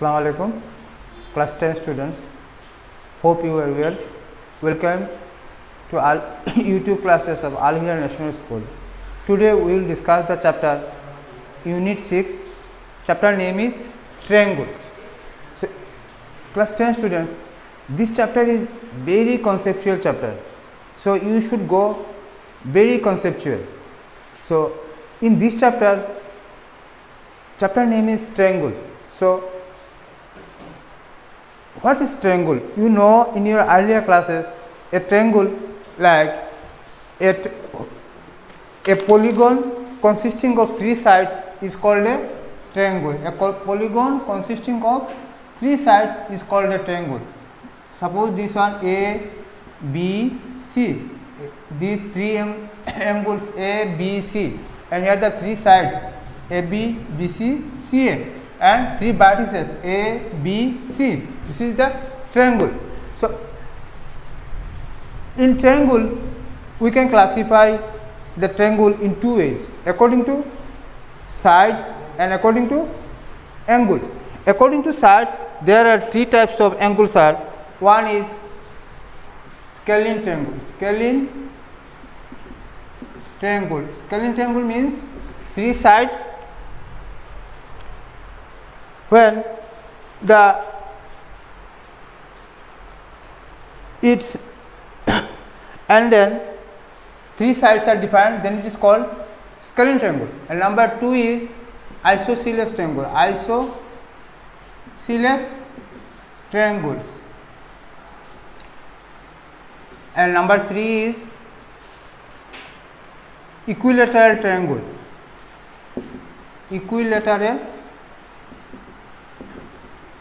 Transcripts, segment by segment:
Assalamu alaikum, class 10 students. Hope you are well. Welcome to all YouTube classes of Al Hilal National School. Today we will discuss the chapter Unit 6. Chapter name is Triangles. So, class 10 students, this chapter is very conceptual chapter. So you should go very conceptual. So in this chapter name is triangle. So what is triangle? You know in your earlier classes, a triangle like a polygon consisting of three sides is called a triangle. A polygon consisting of three sides is called a triangle. Suppose this one A, B, C. These three angles A, B, C, and here the three sides A, B, B, C, C, A, and three vertices A, B, C. This is the triangle. So in triangle we can classify the triangle in two ways, according to sides and according to angles. According to sides, there are three types of angles. One is scalene triangle. Scalene triangle means three sides when it's and then three sides are defined, then it is called scalene triangle. And number two is isosceles triangle. Isosceles triangles. And number three is equilateral triangle. Equilateral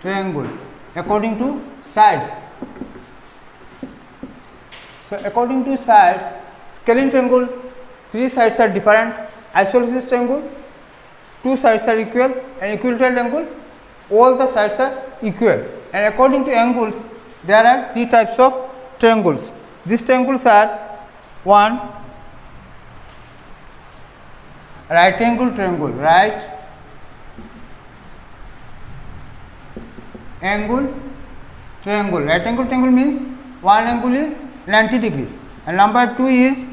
triangle according to sides. So according to sides, scalene triangle, three sides are different. Isosceles triangle, two sides are equal, and equilateral triangle, all the sides are equal. And according to angles, there are three types of triangles. These triangles are: one, right angle triangle. Right angle triangle. Right angle triangle means one angle is 90 degree. And number two is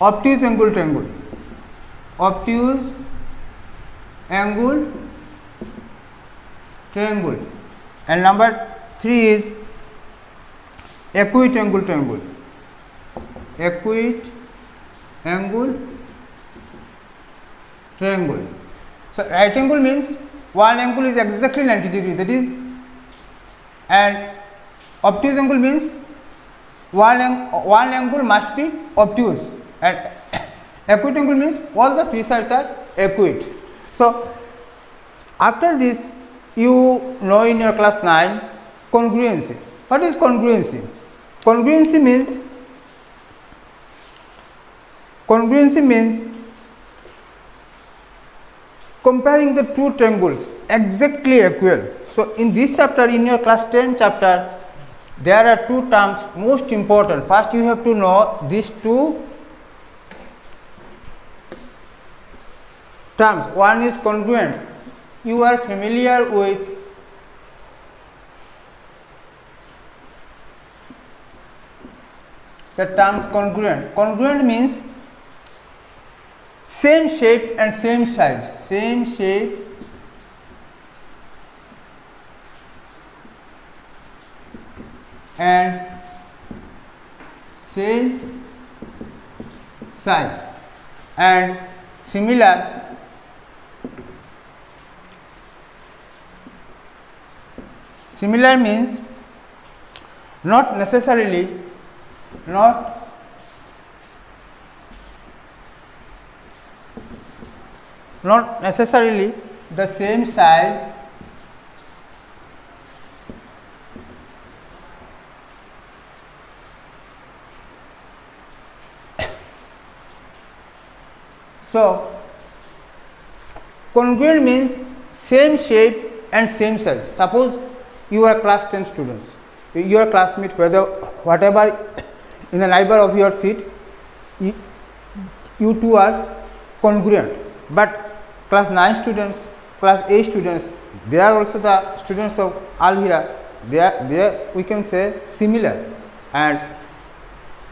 obtuse angle triangle. Obtuse angle triangle. And number three is acute angle triangle. Acute angle triangle. So right angle means one angle is exactly 90 degree, that is, and obtuse angle means one angle must be obtuse, and acute angle means all the three sides are acute. So after this, you know in your class 9 congruency. What is congruency? Congruency means comparing the two triangles exactly equal. So in this chapter, in your class 10 chapter, there are two terms most important. First you have to know these two terms. One is congruent. You are familiar with the terms congruent. Congruent means same shape and same size. Same shape and same size. And similar means not necessarily the same size so congruent means same shape and same size. Suppose you are class 10 students, your classmate, whatever in the neighbor of your seat, you two are congruent, but class 9 students, class 8 students, they are also the students of Al-Hira. They are we can say similar, and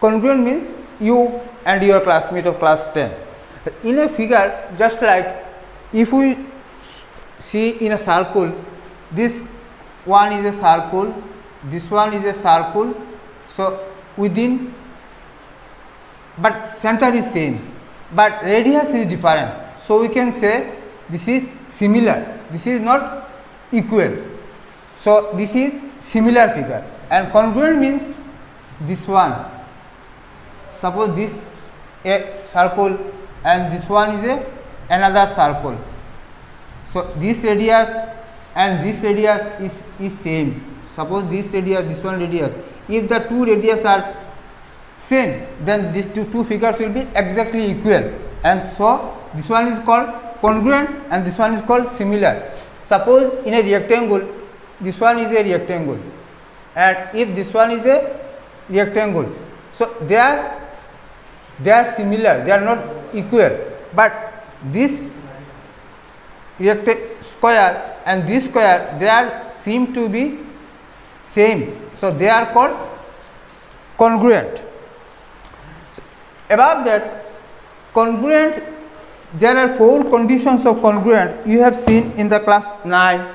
congruent means you and your classmate of class 10. In a figure, just like if we see in a circle, this one is a circle, this one is a circle, so within, but center is same, but radius is different. So we can say this is similar, this is not equal. So this is similar figure, and congruent means this one. Suppose this a circle and this one is another circle. So this radius and this radius is same. Suppose this radius, this one radius. If the two radius are same, then these two figures will be exactly equal, and so this one is called congruent and this one is called similar. Suppose in a rectangle, this one is a rectangle, and if this one is a rectangle, so they are similar, they are not equal, but this square and this square, they are seem to be same, so they are called congruent. So above that, congruent, there are 4 conditions of congruent you have seen in the class 9.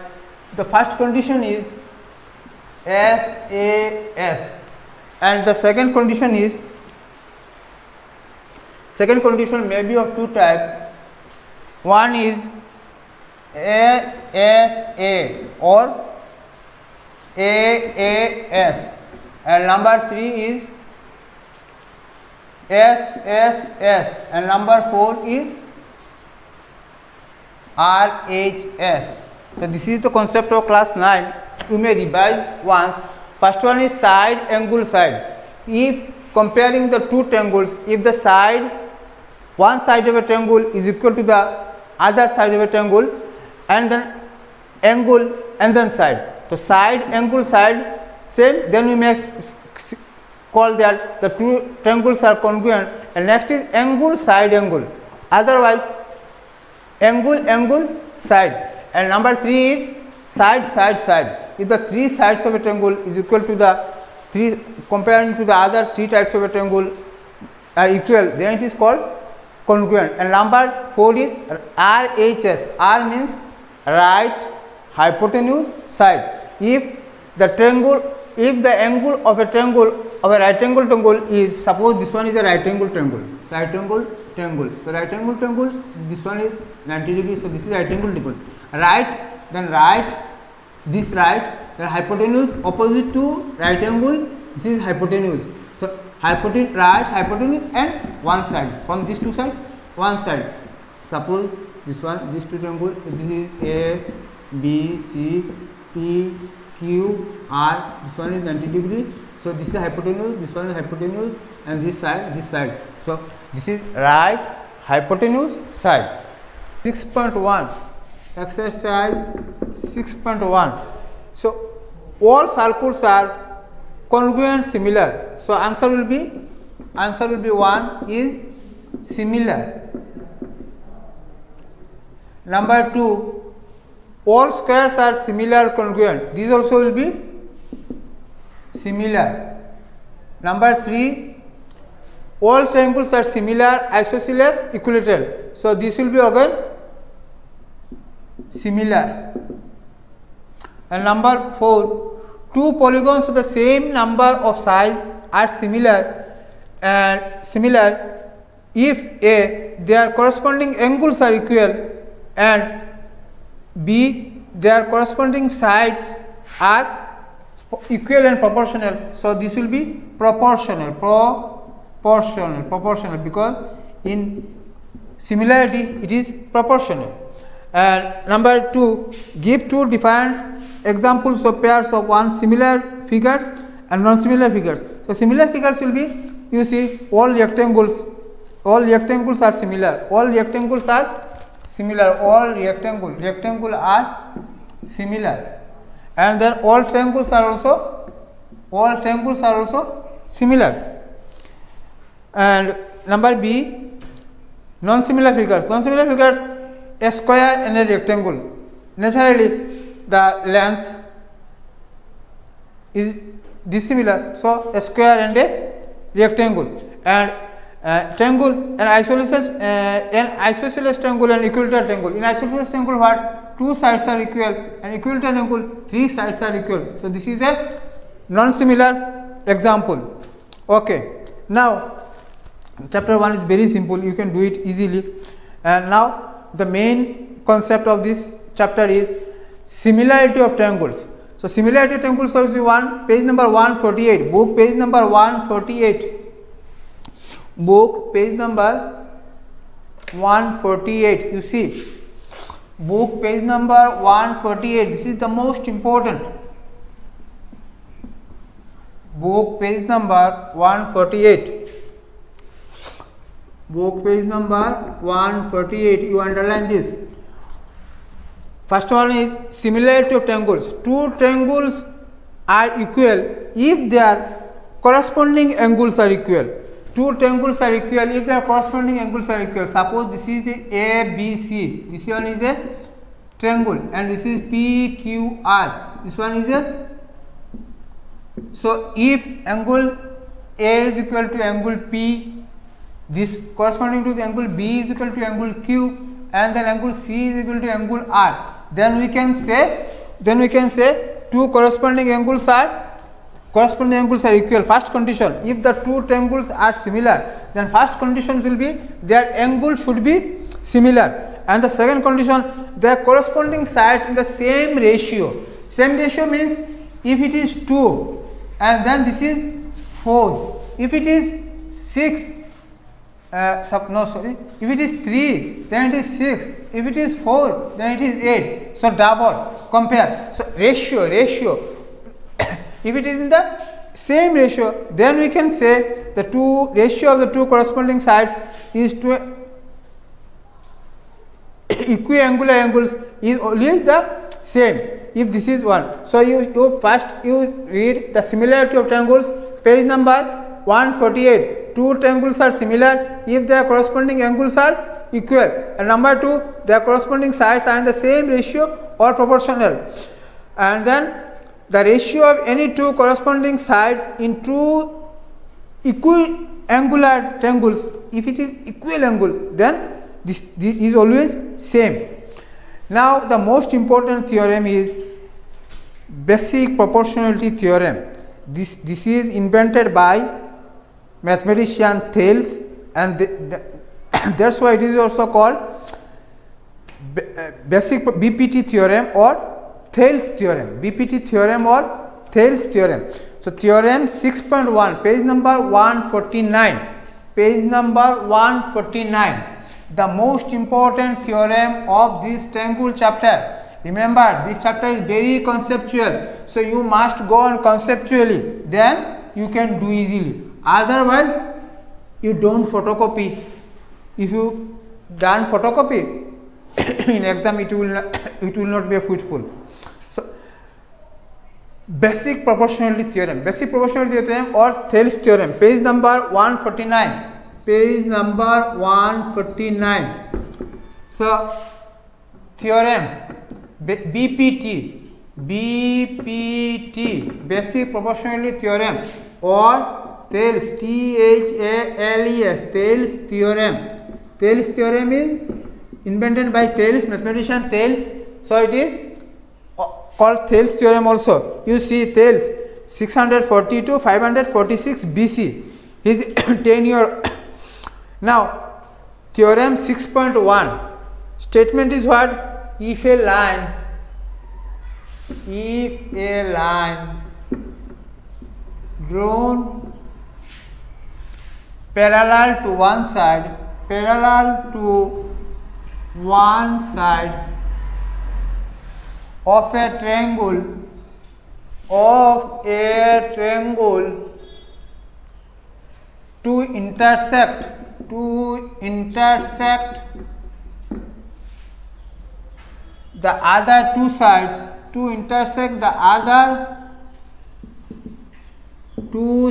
The first condition is SAS, and the second condition may be of two types. One is ASA or AAS, and number 3 is SSS, and number 4 is RHS. So this is the concept of class 9. You may revise once. First one is side, angle, side. If comparing the two triangles, if the side, one side of a triangle is equal to the other side of a triangle, and then angle and then side. So side, angle, side same, then we may call that the two triangles are congruent, and next is angle, side, angle. Otherwise angle, angle, side. And number 3 is side, side, side. If the 3 sides of a triangle is equal to the 3, comparing to the other 3 sides of a triangle are equal, then it is called congruent. And number 4 is RHS. R means right hypotenuse side. If the angle of a triangle, of a right angle triangle is, suppose this one is a right angle triangle, right angle triangle. So right angle triangle, this one is 90 degrees, so this is right angle triangle. Right, then right, this right, then hypotenuse opposite to right angle, this is hypotenuse. So hypotenuse, right hypotenuse, and one side, from these two sides, one side. Suppose this one, these two triangle, this is A, B, C, P, Q, R, this one is 90 degree. So this is hypotenuse, this one is hypotenuse, and this side. So this is right hypotenuse side. 6.1 exercise 6.1. So all circles are congruent, similar. So answer will be 1 is similar. Number 2, all squares are similar, congruent. These also will be similar. Number 3, all triangles are similar, isosceles, equilateral. So this will be again similar. And number 4, two polygons of the same number of size are similar, and if A, their corresponding angles are equal, and B, their corresponding sides are equal and proportional. So this will be proportional, because in similarity it is proportional. And number 2, give two different examples of pairs of one similar figures and non-similar figures. So similar figures will be, you see, all rectangles are similar, all rectangle are similar, and then all triangles are also similar. And number B, non-similar figures, a square and a rectangle. naturally the length is dissimilar. So a square and a rectangle, and triangle, an isosceles triangle and equilateral triangle. In isosceles triangle, what? Two sides are equal, and equilateral triangle, three sides are equal. So this is a non-similar example. Okay. Now chapter 1 is very simple, you can do it easily. And now the main concept of this chapter is similarity of triangles. So similarity of triangles is one, page number 148, book page number 148, book page number 148. You see, book page number 148, this is the most important. Book page number 148, book page number 148, you underline this. First one is similarity of triangles. Two triangles are equal if their corresponding angles are equal. Two triangles are equal if their corresponding angles are equal. Suppose this is A, B, C. This one is a triangle, and this is P, Q, R. This one is a. So if angle A is equal to angle P, this corresponding to the angle B is equal to angle Q, and then angle C is equal to angle R, then we can say two corresponding angles are equal. First condition, if the two triangles are similar, then first condition will be their angle should be similar, and the second condition, their corresponding sides in the same ratio. Same ratio means if it is 2 and then this is 4, if it is 6, if it is 3, then it is 6, if it is 4, then it is 8. So double, compare. So ratio if it is in the same ratio, then we can say the ratio of the two corresponding sides is to equiangular angles is always the same. If this is 1, so you first read the similarity of triangles, page number 148. Two triangles are similar if their corresponding angles are equal, and number 2, their corresponding sides are in the same ratio or proportional. And then the ratio of any two corresponding sides in two equiangular triangles, if it is equal angle, then this is always same. Now the most important theorem is basic proportionality theorem. This is invented by mathematician Thales, and that's why it is also called basic BPT theorem or Thales theorem. BPT theorem or Thales theorem. So theorem 6.1, page number 149, page number 149, the most important theorem of this triangle chapter. Remember, this chapter is very conceptual, so you must go on conceptually, then you can do easily. Otherwise, you don't photocopy. If you done photocopy in exam, it will not be fruitful. So, basic proportionality theorem or Thales theorem, page number 149. Page number 149. So, theorem BPT, basic proportionality theorem, or Thales, Thales, Thales theorem. Thales theorem is invented by Thales, mathematician Thales, so it is called Thales theorem also. You see Thales 640 to 546 BC, his tenure. Now theorem 6.1 statement is what? If a line drawn parallel to one side of a triangle to intersect the other two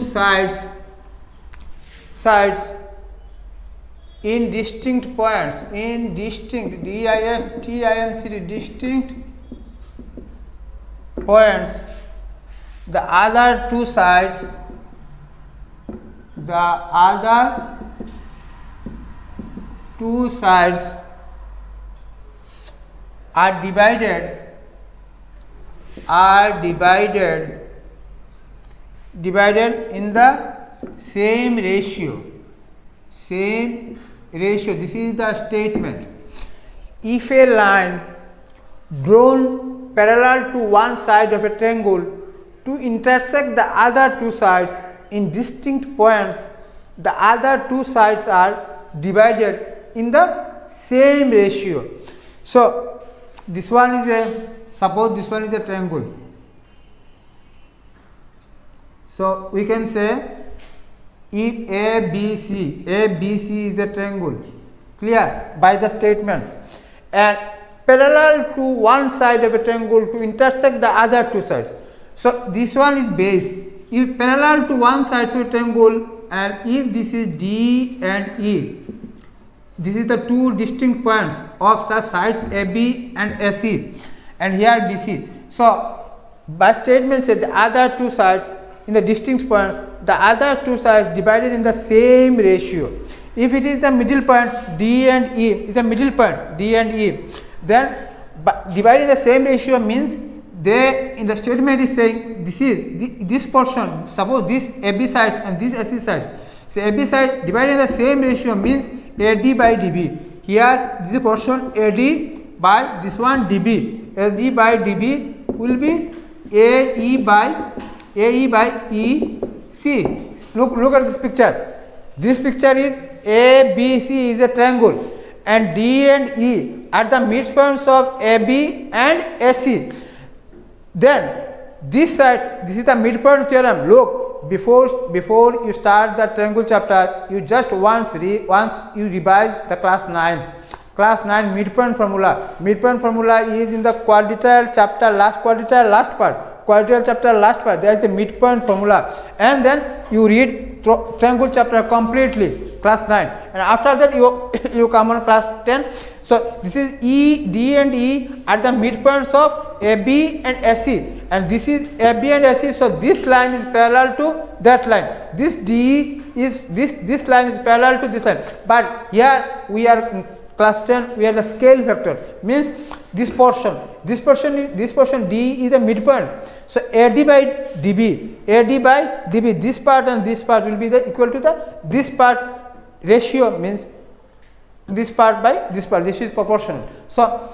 sides, in distinct points, distinct points, the other two sides, are divided in the same ratio. This is the statement. If a line drawn parallel to one side of a triangle to intersect the other two sides in distinct points, the other two sides are divided in the same ratio. So this one is suppose this one is a triangle. So we can say if ABC is a triangle, clear, by the statement, and parallel to one side of a triangle to intersect the other two sides. So this one is base. If parallel to one side of a triangle, and if this is D and E, this is the two distinct points of the sides AB and AC, and here BC. So by statement say the other two sides in the distinct points, the other two sides divided in the same ratio. If it is the middle point D and E, is the middle point D and E, then dividing the same ratio means they in the statement is saying this is this portion, suppose this AB sides and this AC sides. So AB side divided in the same ratio means AD by DB. Here this portion AD by this one DB. AD by DB will be AE by EC. Look at this picture. This picture is ABC is a triangle, and D and E are the midpoints of AB and AC. Then this side, this is the midpoint theorem. Look, before you start the triangle chapter, you just once you revise the class 9 midpoint formula. Midpoint formula is in the quadrilateral chapter last part. Quadrilateral chapter last part, there is a midpoint formula, and then you read triangle chapter completely, class 9, and after that you come on class 10. So this is D and E at the midpoints of AB and AC, and this is AB and AC. So this line is parallel to that line. This D is this line is parallel to this line. But here we are in class 10. We are the scale factor, means this portion D is the midpoint. So AD by DB, this part and this part will be the equal to the this part ratio, means this part by this part. This is proportional. So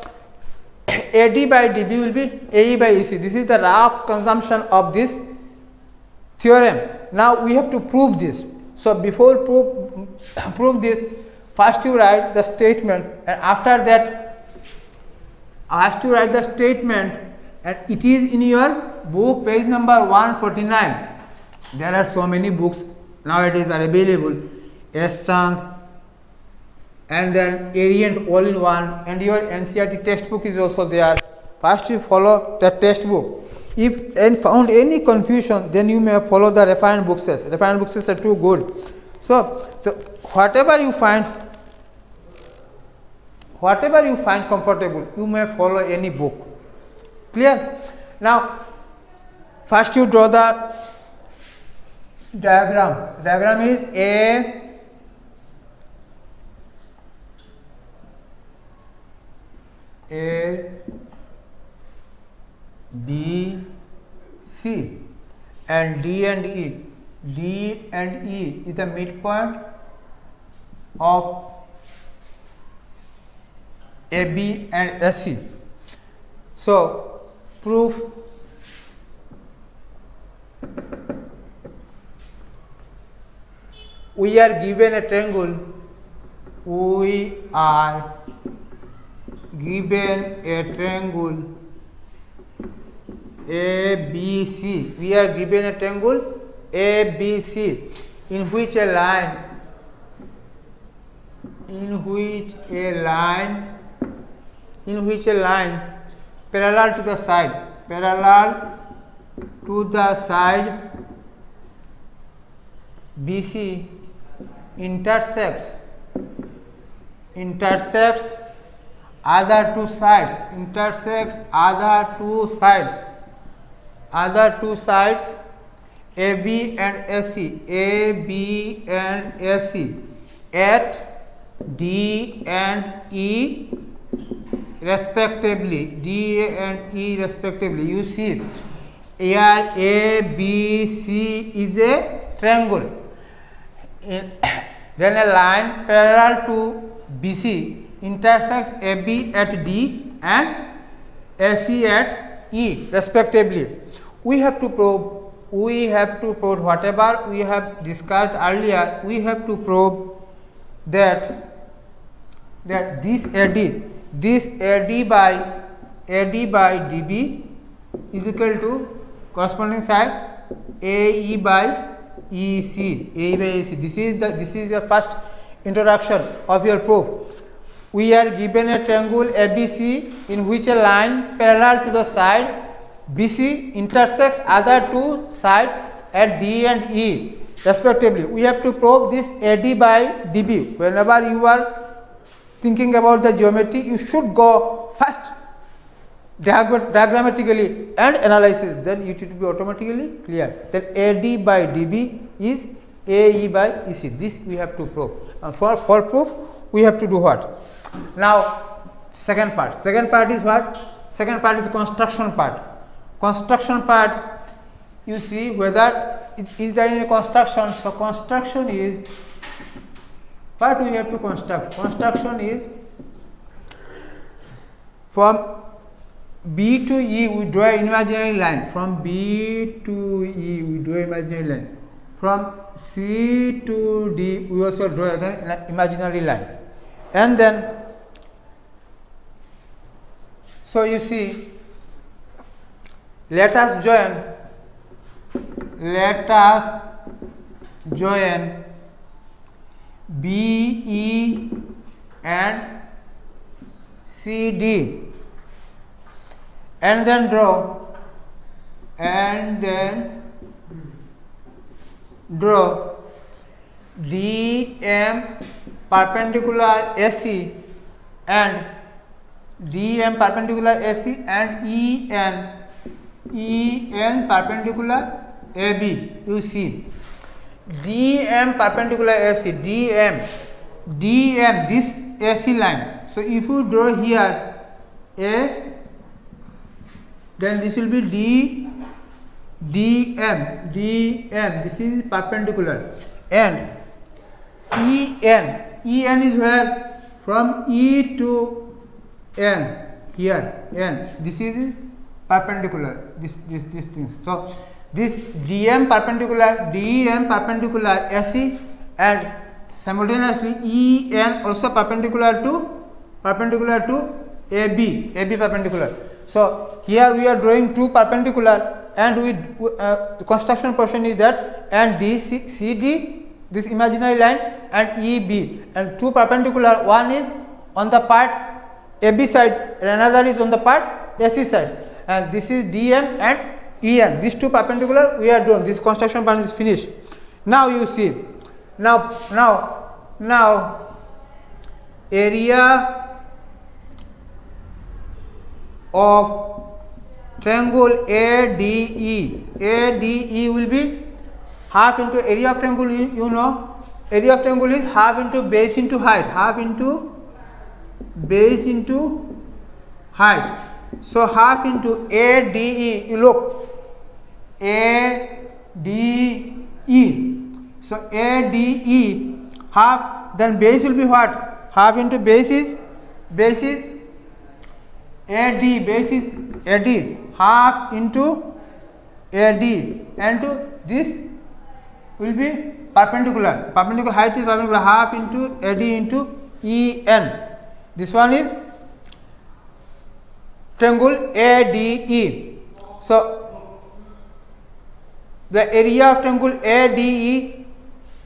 AD by DB will be AE by EC. This is the rough consumption of this theorem. Now we have to prove this. So before prove this, first you write the statement, and after that I have to write the statement, and it is in your book page number 149. There are so many books nowadays are available, Eschanth and then Arient all in one, and your NCERT textbook is also there. First you follow the textbook. If found any confusion, then you may follow the refined books. Refined books are too good. So whatever you find comfortable, you may follow any book. Clear? Now first you draw the diagram. Diagram is A, B, C, and D and E. D and E is the midpoint of AB and AC. So proof. We are given a triangle. We are given a triangle ABC. We are given a triangle ABC in which a line parallel to the side BC intersects other two sides, other two sides AB and AC, AB and AC at D and E respectively, D and E respectively. You see here ABC is a triangle. Then a line parallel to BC intersects AB at D and AC at E respectively. We have to prove whatever we have discussed earlier. We have to prove that this AD by DB is equal to corresponding sides AE by EC. This is the first introduction of your proof. We are given a triangle ABC in which a line parallel to the side BC intersects other two sides at D and E respectively. We have to prove this AD by DB. Whenever you are thinking about the geometry, you should go first diagrammatically and analysis, then it will be automatically clear that AD by DB is AE by EC. This we have to prove. For proof, we have to do what? Now, second part is what? Second part is construction part. Construction part, you see whether is there any construction. So construction is what we have to construct. Construction is from B to E we draw an imaginary line. From B to E we draw an imaginary line. From C to D we also draw again an imaginary line. And then, so you see, let us join BE and CD and then draw DM perpendicular AC and DM perpendicular AC and EN perpendicular AB. You see DM perpendicular AC, DM this AC line. So if you draw here A, then this will be DM, this is perpendicular, and EN is where? From E to N, here N, this is perpendicular, this thing. So this DM perpendicular AC and simultaneously EN also perpendicular to AB perpendicular. So here we are drawing two perpendicular, and the construction portion is that, and CD this imaginary line and EB, and two perpendicular, one is on the part AB side and another is on the part AC side, and this is DM and EN. These two perpendicular we are done. This construction part is finished. Now you see, now area of triangle ADE will be half into area of triangle. You know, area of triangle is half into base into height, half into base into height. So half into ADE, you look, ADE. So ADE half, then base will be what? Half into base is AD, base is AD, half into AD, and this will be perpendicular height is perpendicular, half into AD into EN. This one is triangle ADE. So the area of triangle ADE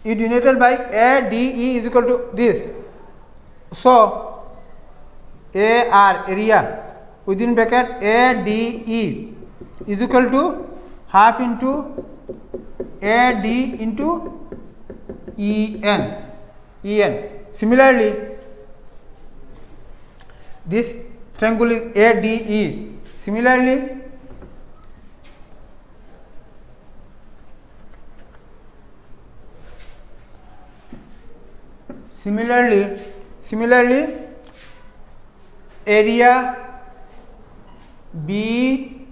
is denoted by ADE is equal to this. So AR, area, within bracket ADE is equal to half into AD into EN. Similarly, this triangle is ADE. Similarly, Similarly, area BDE,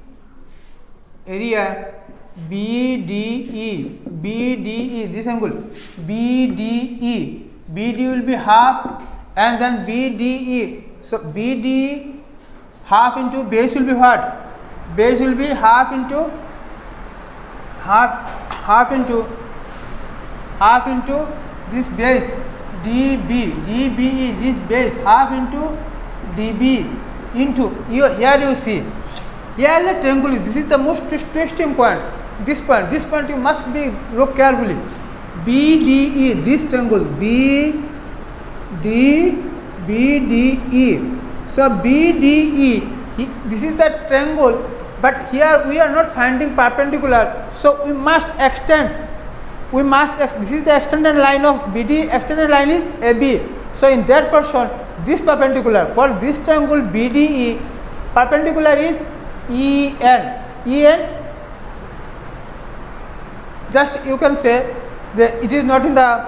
this angle BDE will be half, and then BDE. So BDE half into base will be what? Base will be half into this base DBE, this base half into DB into here you see here the triangle is, this is the most twisting point, this point you must be look carefully. BDE, this triangle BDE. So BDE, this is the triangle, but here we are not finding perpendicular, so we must extend. This is the extended line of BD, extended line is AB. So in that portion, this perpendicular for this triangle BDE, perpendicular is EN. Just you can say that it is not in the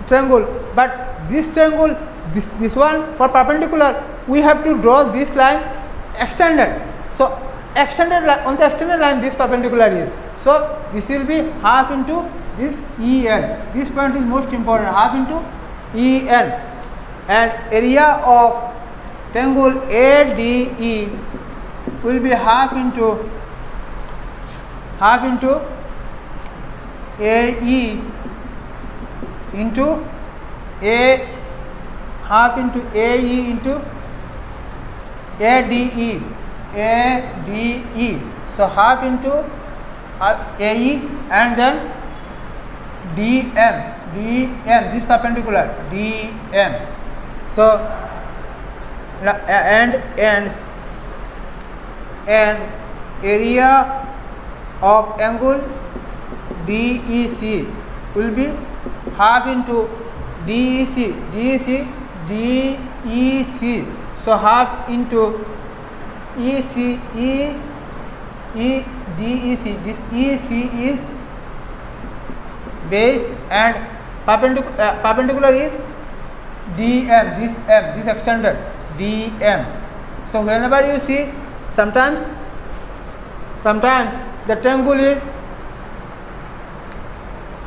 triangle, but this triangle, this one for perpendicular, we have to draw this line extended. So extended line, on the extended line this perpendicular is. So this will be half into this EN. This point is most important, half into EN. And area of triangle ADE will be half into AE into half into AE into ADE. So half into AE and then DM, this perpendicular DM. So and area of angle DEC will be half into DEC. So half into EC, DEC. This EC is base and perpendicular is DM, this extended DM. So whenever you see, sometimes the triangle is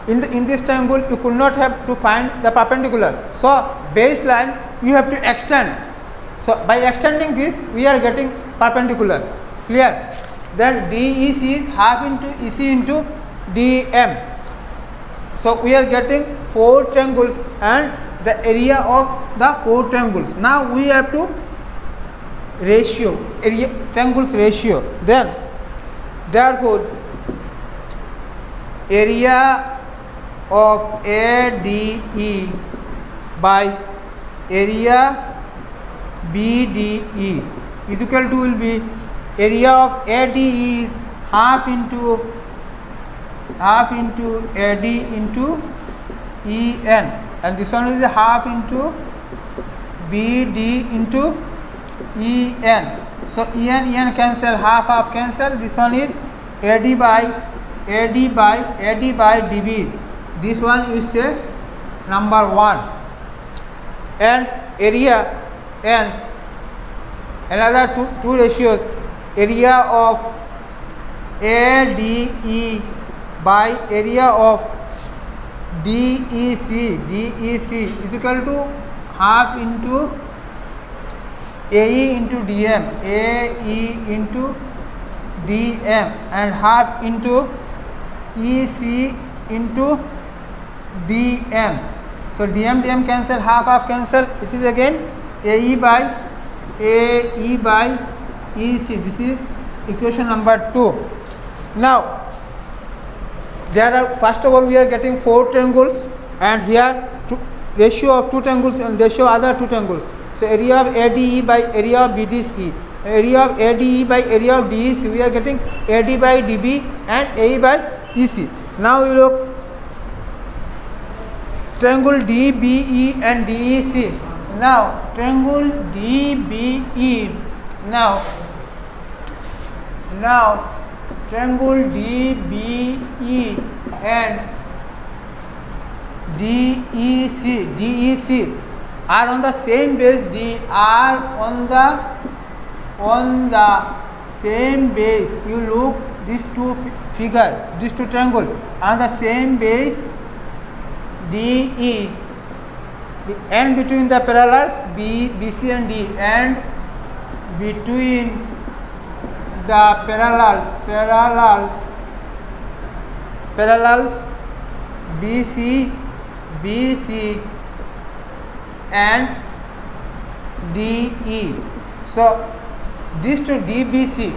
in this triangle you could not have to find the perpendicular. So baseline you have to extend. So by extending this we are getting perpendicular. Clear? Then DEC is half into EC into DM. So we are getting 4 triangles and the area of the 4 triangles. Now we have to triangles ratio. Then therefore area of ADE by area BDE is equal to will be area of ADE half into AD into EN, and this one is a half into BD into EN. So EN cancel, half cancel. This one is AD by DB. This one is say number 1. And area and another two ratios, area of ADE by area of DEC is equal to half into AE into DM, AE into DM, and half into EC into DM. So DM cancel, half cancel. It is again AE by EC. This is equation number 2. Now there are, first of all we are getting 4 triangles, and here ratio of 2 triangles and ratio other 2 triangles. So area of ADE by area of BDC, area of ADE by area of DEC, we are getting AD by DB and AE by EC. Now you look triangle DBE and DEC. Now triangle DBE, now triangle DBE and DEC are on the same base. D are on the same base. You look these two figure, these two triangle on the same base. DE, and between the parallels BC and D, and between the parallels BC and DE. So these two DBE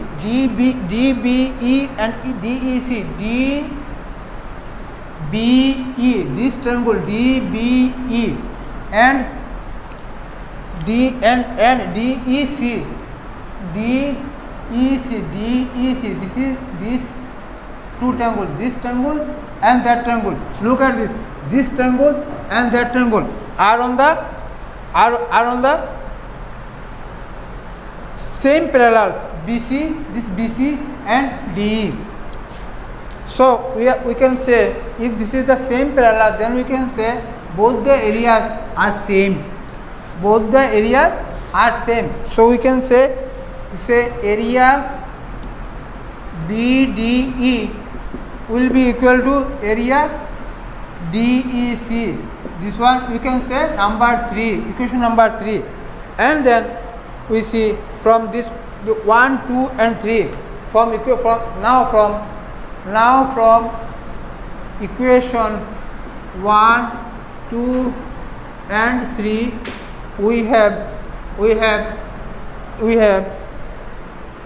and DEC, DBE, this triangle DBE and DEC, this is this two triangle, this triangle and that triangle. Look at this triangle and that triangle are on the same parallels, BC, this BC and DE. So we can say, if this is the same parallel, then we can say both the areas are same. Both the areas are same. So we can say area BDE will be equal to area DEC. This one we can say number 3, equation number 3. And then we see from this 1, 2 and 3 from equation 1, 2 and 3 we have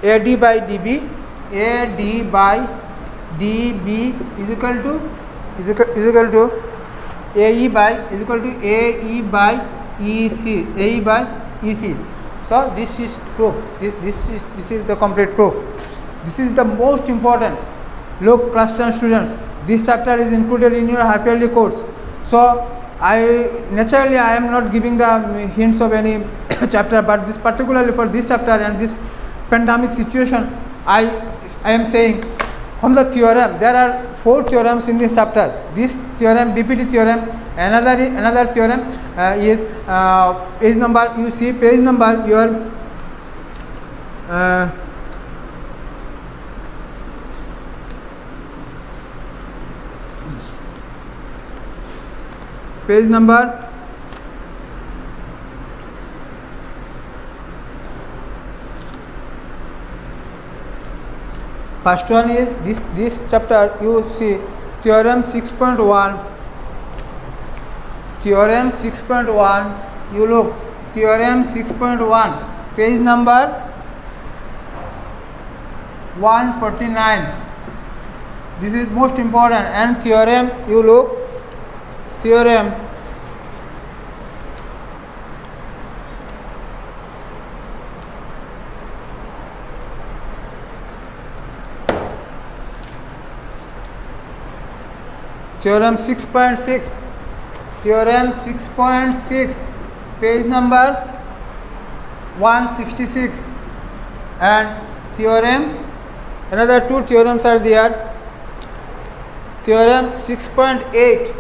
AD by DB is equal to AE by EC. So this is proof. This is the complete proof. This is the most important. Look, class 10 students, this chapter is included in your half yearly course. So naturally I am not giving the hints of any chapter, but this particularly for this chapter and this pandemic situation, I am saying from the theorem. There are 4 theorems in this chapter. This theorem, BPT theorem, another theorem is page number. You see page number your page number first one is this chapter. You see theorem 6.1. Theorem 6.1. You look theorem 6.1, page number 149. This is most important. And theorem, you look theorem theorem 6.6. Theorem 6.6, page number 166. And theorem, another 2 theorems are there. Theorem 6.8.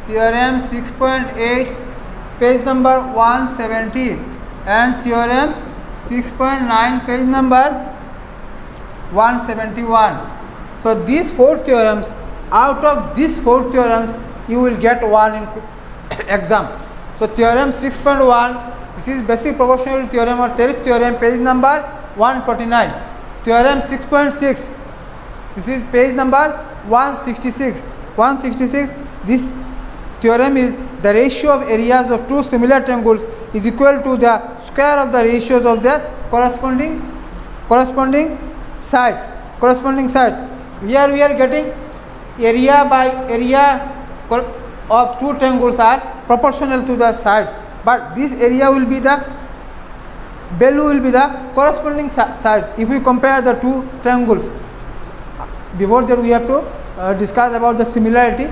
Theorem 6.8, page number 170. And theorem 6.9, page number 171. So these 4 theorems, out of these 4 theorems you will get 1 in exam. So theorem 6.1, this is basic proportionality theorem or tariff theorem, page number 149. Theorem 6.6, this is page number 166. This theorem is the ratio of areas of 2 similar triangles is equal to the square of the ratios of their corresponding sides. Here we are getting area by area of 2 triangles are proportional to the sides, but this area will be the value will be the corresponding sides. If we compare the 2 triangles, before that we have to discuss about the similarity,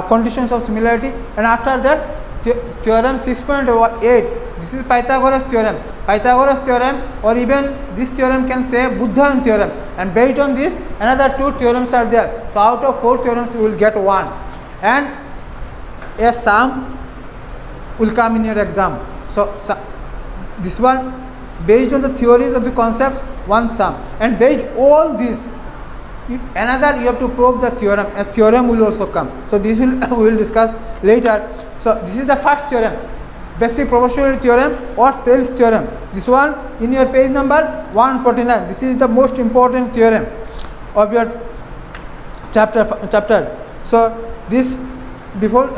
conditions of similarity, and after that theorem 6.8, this is Pythagoras theorem, or even this theorem can say Buddhan theorem, and based on this another 2 theorems are there. So out of 4 theorems we will get 1. And a sum will come in your exam. So this one, based on the theories of the concepts, one sum, and based all this, you have to prove the theorem. A theorem will also come. So this will we will discuss later. So this is the first theorem, basic proportionality theorem or Thales theorem. This one in your page number 149. This is the most important theorem of your chapter. So this before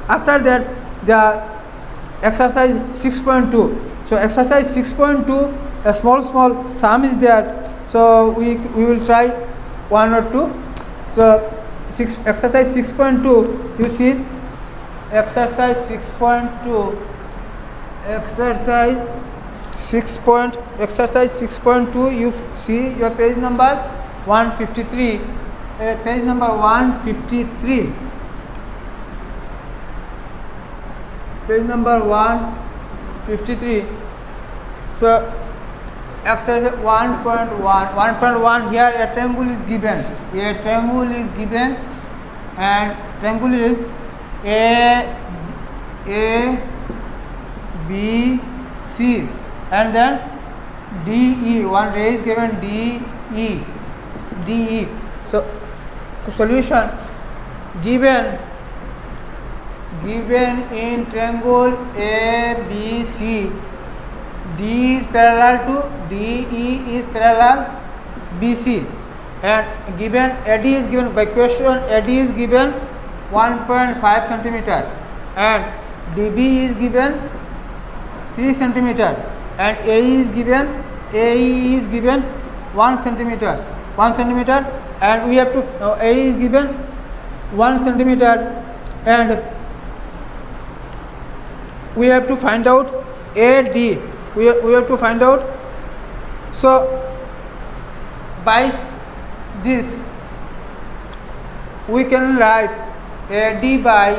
after that the exercise 6.2. So exercise 6.2, a small sum is there. So we will try one or two. So exercise 6.2, you see exercise 6.2, exercise 6.2, you see your page number 153, page number 153, page number 153. So exercise 1.1 here a triangle is given, and triangle is A B C, and then DE, one ray is given DE. So solution given in triangle ABC, D is parallel to DE is parallel BC, and given AD is given by question, AD is given 1.5 centimeter and DB is given 3 centimeter and AE is given 1 centimeter, and we have to AE is given 1 centimeter, and we have to find out AD. We have to find out. So by this we can write AD by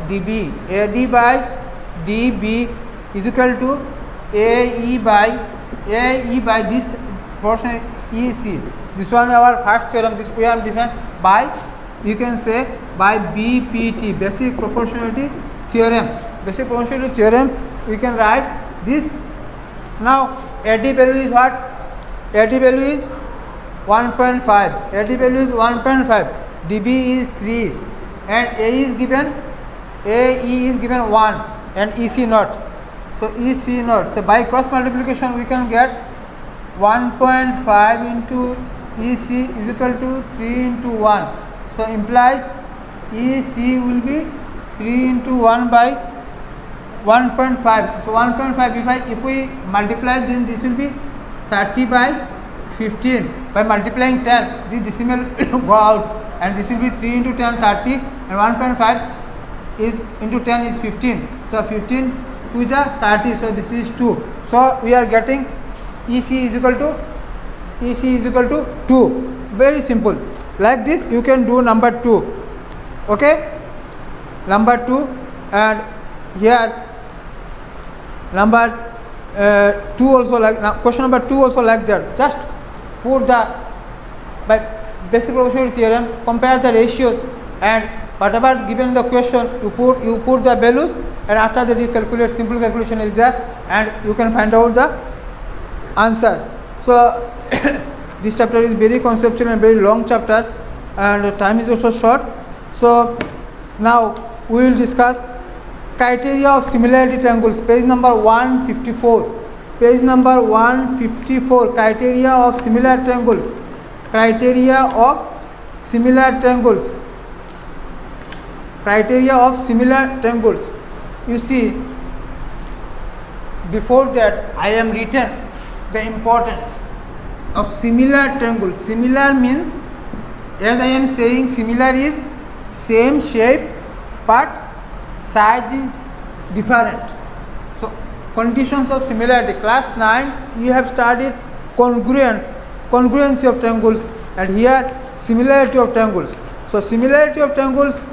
DB is equal to AE by this portion EC. This one our first theorem. This we have defined by, you can say by BPT, basic proportionality theorem. We can write this. Now AD value is what? AD value is 1.5. DB is 3 and AE is given 1 and EC naught. So EC naught. So by cross multiplication we can get 1.5 into EC is equal to 3 into 1. So implies EC will be 3 into 1 by 1.5. So 1.5, if we multiply, then this will be 30 by 15. By multiplying 10, this decimal will go out, and this will be 3 into 10, 30, and 1.5 is into 10 is 15. So 15 2 is 30. So this is 2. So we are getting EC is equal to 2. Very simple. Like this you can do number 2. Okay, number 2, and here number 2 also like question number 2 also like that. Just put the by basic proportionality theorem, compare the ratios, and whatever given in the question you put the values, and after that you calculate. Simple calculation is there, and you can find out the answer. So this chapter is very conceptual and very long chapter, and time is also short. So now we will discuss criteria of similarity triangles, page number 154. Criteria of similar triangles. You see, before that I am written the importance of similar triangles. Similar means, as I am saying, similar is same shape but size is different. So conditions of similarity. Class 9 you have studied congruency of triangles, and here similarity of triangles. So similarity of triangles,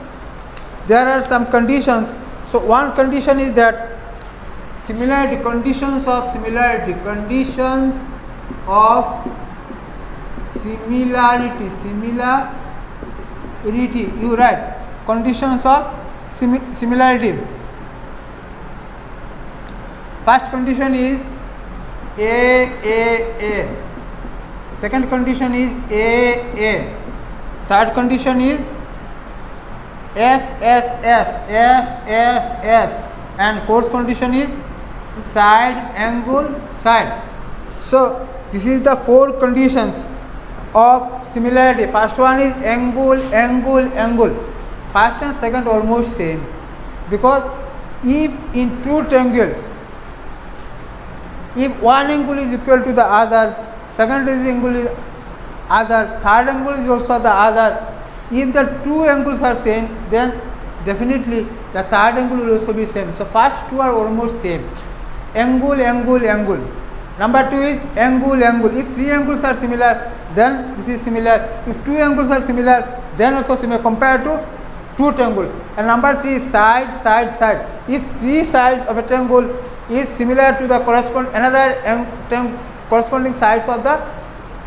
there are some conditions. So one condition is that conditions of similarity, you write conditions of similarity. First condition is A. Second condition is A. Third condition is S, and fourth condition is side, angle, side. So this is the four conditions of similarity. First one is angle. First and second almost same, because if in two triangles, if one angle is equal to the other, second angle is other, third angle is also the other. If the two angles are same, then definitely the third angle will also be same. So first two are almost same. Angle. Number two is angle. If three angles are similar, then this is similar. If two angles are similar, then also similar compared to two triangles. And number three is side. If three sides of a triangle is similar to the corresponding sides of the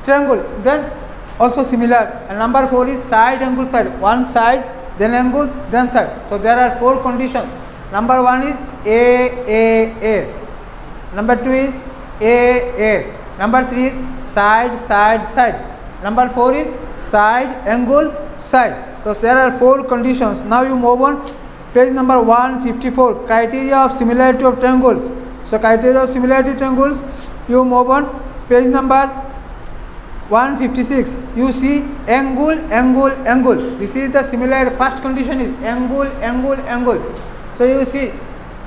triangle, then also similar. And number four is side, angle, side. One side, then angle, then side. So there are four conditions. Number one is A. Number two is A. Number three is side. Number four is side, angle, side. So there are four conditions. Now you move on. Page number 154, criteria of similarity of triangles. So criteria of similarity triangles, you move on. Page number 156, you see angle. This is the similarity. First condition is angle. So you see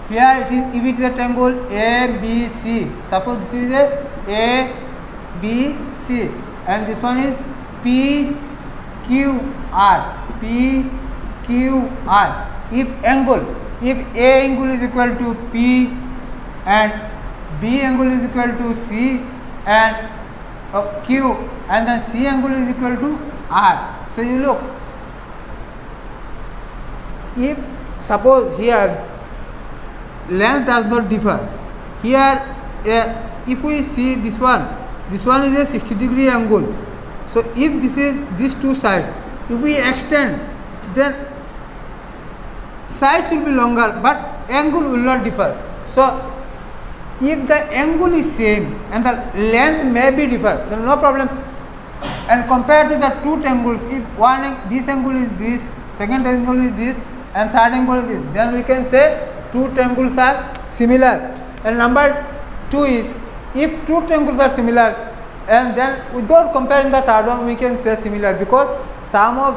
here it is, if it is a triangle ABC, suppose this is a ABC, and this one is PQR. If A angle is equal to P and B angle is equal to C and Q, and then C angle is equal to R. So you look, if suppose here length does not differ, here if we see this one is a 60-degree angle. So if this is these two sides, if we extend, then sides will be longer but angle will not differ. So if the angle is same and the length may be different, then no problem. And compared to the two triangles, if this angle is this, second angle is this, and third angle is this, then we can say two triangles are similar. And number two is, if two triangles are similar, and then without comparing the third one, we can say similar, because sum of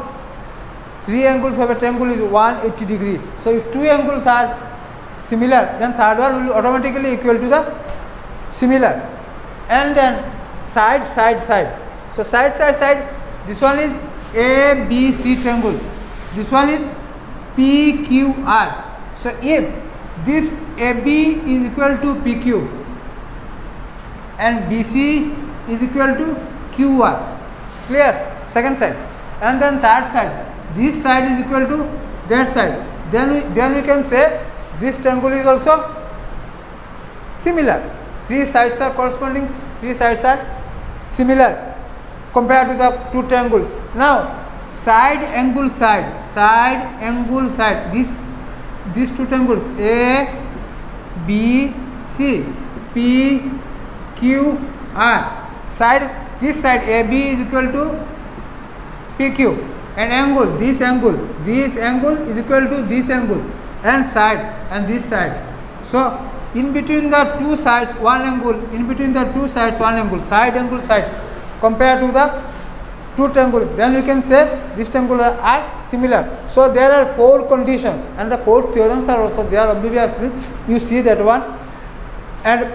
three angles of a triangle is 180 degree. So if two angles are similar, then third one will automatically equal to the similar. And then side. So side. This one is ABC triangle. This one is PQR. So if this AB is equal to PQ and BC is equal to QR, clear? Second side. And then third side, this side is equal to that side. Then we can say this triangle is also similar. Three sides are corresponding. Three sides are similar compared to the two triangles. Now side, angle, side. These two triangles A, B, C, P, Q, R. Side, this side AB is equal to PQ, and angle, this angle is equal to this angle, and side and this side. So in between the two sides one angle, side, angle, side, compared to the two triangles, then we can say these triangles are similar. So there are four conditions, and the four theorems are also there. Obviously you see that one. And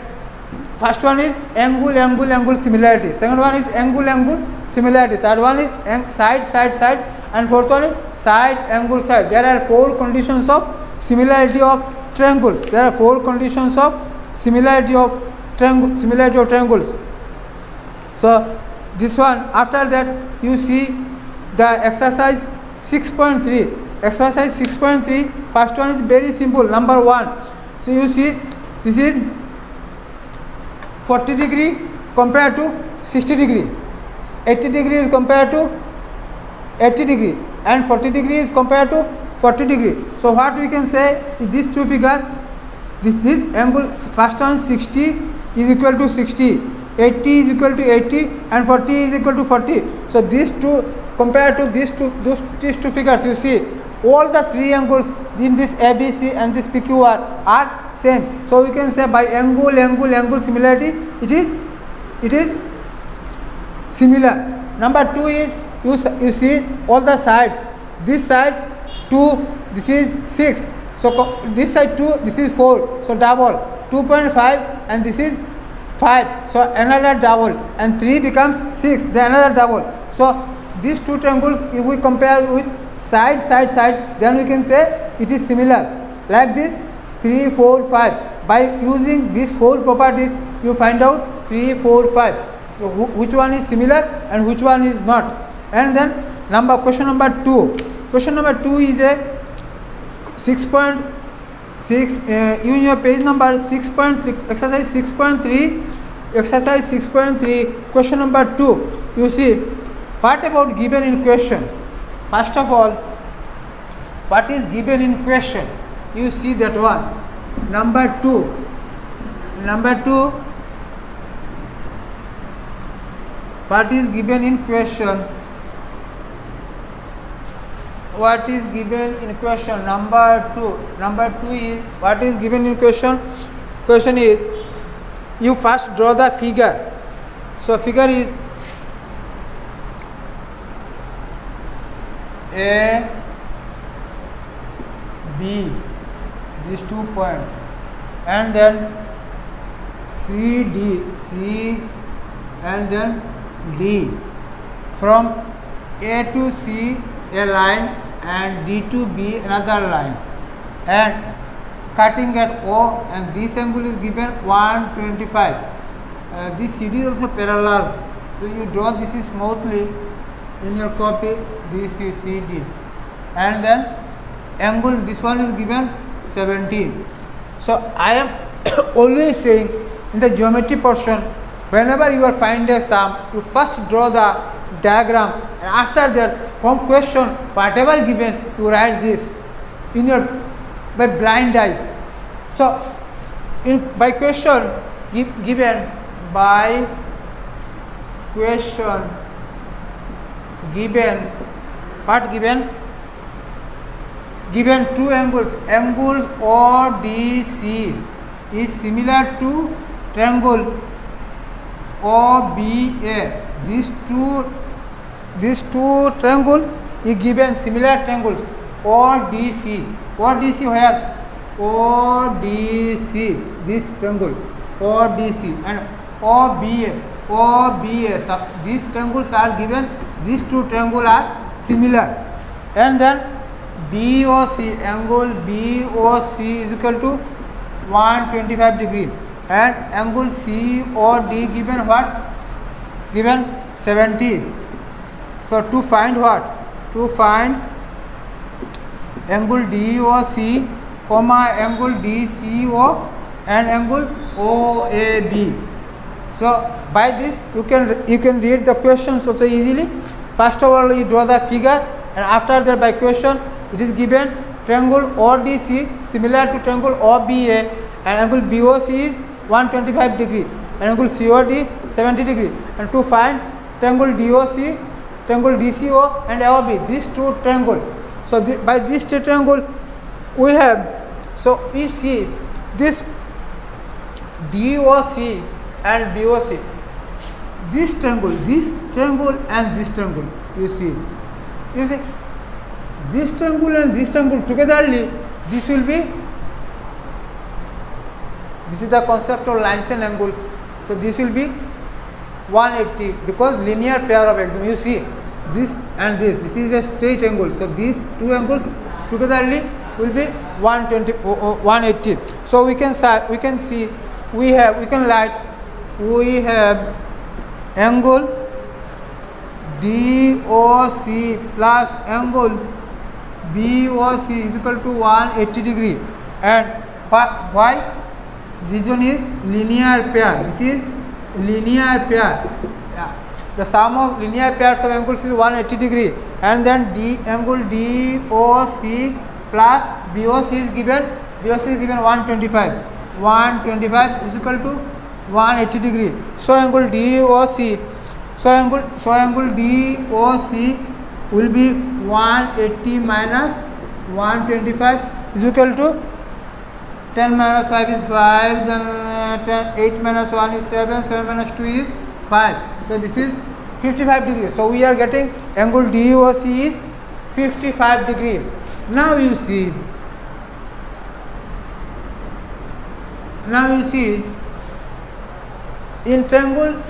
first one is angle similarity, second one is angle similarity, third one is side, and fourth one is side, angle, side. There are four conditions of similarity of triangles. Similarity of triangles. So this one, after that you see the exercise 6.3. Exercise 6.3, first one is very simple. Number 1. So you see this is 40 degree compared to 60 degree, 80 degree is compared to 80 degree, and 40 degree is compared to 40 degree. So what we can say is these two figure, this angle, first one 60 is equal to 60, 80 is equal to 80, and 40 is equal to 40. So these two, compared to these two figures, you see all the three angles in this ABC and this PQR are same. So we can say by angle similarity, it is similar. Number 2 is you see all the sides. This sides 2, this is 6. So this side 2, this is 4. So double 2.5, and this is 5. So another double, and 3 becomes 6. Then another double. So these two triangles, if we compare with side, then we can say it is similar. Like this 3, 4, 5. By using these 4 properties, you find out 3, 4, 5. Which one is similar and which one is not. And then question number 2. Question number 2 is a 6.6. In your page number 6.3, exercise 6.3. Exercise 6.3. Question number 2. You see, what about given in question? First of all, what is given in question? You see that one. Number 2. What is given in question? What is given in question? Number 2 is what is given in question? Question is, you first draw the figure. So figure is A, B, these 2 points, and then C, D, and then D. From A to C a line, and D to B another line, and cutting at O, and this angle is given 125. This CD is also parallel, so you draw this is smoothly in your copy. This is CD, and then angle, this one is given 17. So I am always saying in the geometry portion, whenever you are finding a sum, you first draw the diagram, and after that from question whatever given, you write this in your by blind eye. So by question given by question given, what given? Given two angles ODC is similar to triangle OBA. These two triangle is given similar triangles ODC. ODC where? ODC, this triangle ODC, and OBA. So these triangles are given. These two triangles are similar, and then BOC, angle BOC is equal to 125 degree, and angle COD given what? Given 70. So to find what? To find angle DOC, comma angle DCO, and angle OAB. So by this you can read the questions also easily. First of all, you draw the figure, and after that by question it is given triangle ODC similar to triangle OBA, and angle BOC is 125 degree, and angle COD 70 degree, and to find triangle DOC, triangle DCO, and OB, these two triangle. So by this triangle we have, so we see this DOC and BOC, this triangle and this triangle, you see this triangle and this triangle togetherly, this will be, this is the concept of lines and angles. So this will be 180 because linear pair of angles. You see this and this is a straight angle. So these two angles togetherly will be 180. So we can see we have angle DOC plus angle BOC is equal to 180 degree, and why? Reason is linear pair. This is linear pair. The sum of linear pairs of angles is 180 degree, and then angle DOC plus BOC is given 125. 125 is equal to 180 degree. So angle DOC, so angle DOC will be 180 minus 125 is equal to 10 minus 5 is 5, then 8 minus 1 is 7, 7 minus 2 is 5. So this is 55 degrees. So we are getting angle DOC is 55 degree. Now you see in triangle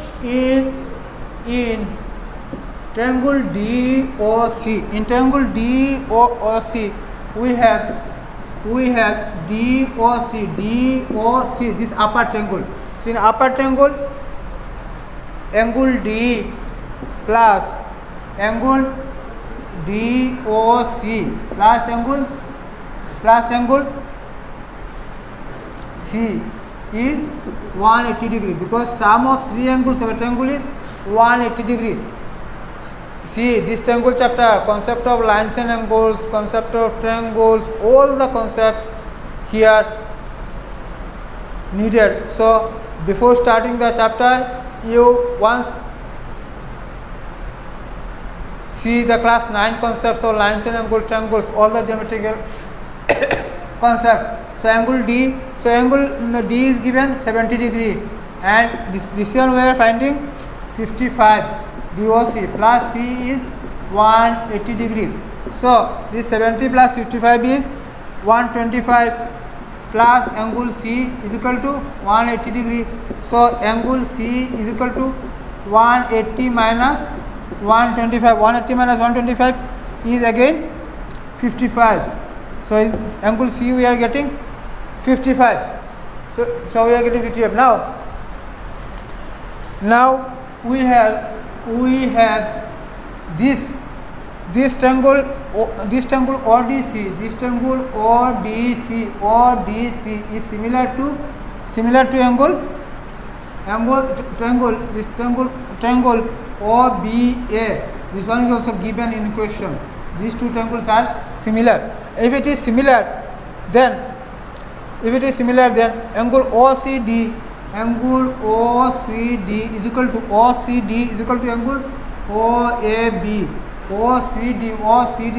triangle DOC, we have DOC, this upper triangle. So in upper triangle, angle D plus angle DOC plus angle C is 180 degree, because sum of three angles of a triangle is 180 degree. See this triangle chapter, concept of lines and angles, concept of triangles, all the concept here needed. So before starting the chapter, you once see the class 9 concepts of lines and angles, triangles, all the geometrical concepts. So angle D, D is given 70 degree, and this one we are finding 55 DOC plus C is 180 degree. So this 70 plus 55 is 125 plus angle C is equal to 180 degree. So angle C is equal to 180 minus 125. 180 minus 125 is again 55. So angle C we are getting 55. So we are getting 55. Now we have this triangle ODC. This triangle ODC is similar to triangle OBA. This one is also given in question. These two triangles are similar. If it is similar, then angle OCD is equal to angle OAB. OCD,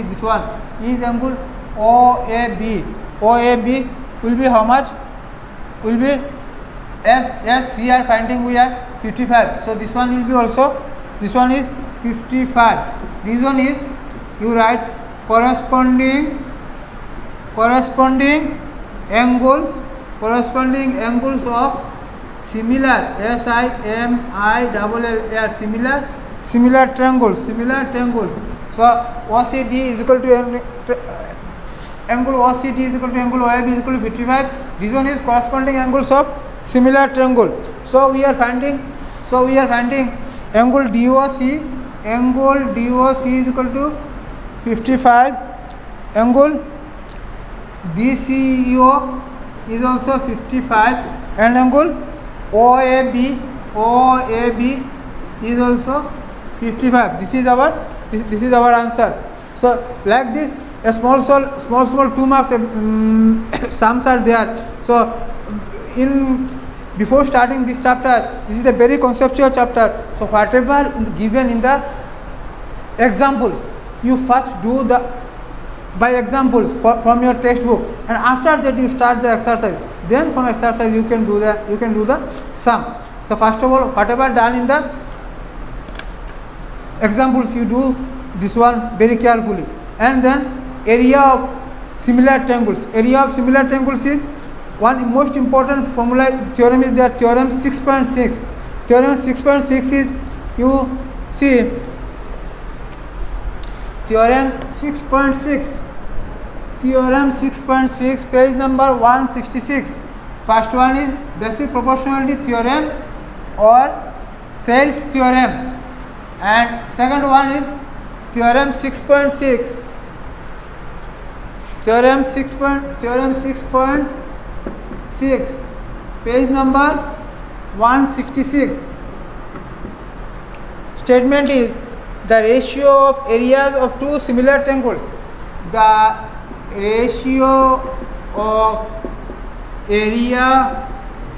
this one is angle OAB. OAB will be how much? Will be as we are finding, we are 55. So this one will be also, this one is 55. Reason is you write corresponding angles of similar, similar triangles. So OCD is equal to angle OCD is equal to angle OAB is equal to 55. Reason is corresponding angles of similar triangle. So we are finding angle DOC is equal to 55. Angle DCO is also 55, and angle OAB is also 55. This is our answer. So like this, a small 2 marks sums are there. So before starting this chapter, this is a very conceptual chapter. So whatever given in the examples, you first do by examples from your textbook, and after that you start the exercise. Then from exercise you can do the sum. So first of all, whatever done in the examples, you do this one very carefully. And then area of similar triangles. Area of similar triangles is one most important formula theorem is there, theorem 6.6. Theorem 6.6 is, you see, theorem 6.6, page number 166. First one is basic proportionality theorem or Thales theorem, and second one is theorem 6.6. Theorem 6.6, page number 166. Statement is the ratio of areas of two similar triangles. The ratio of area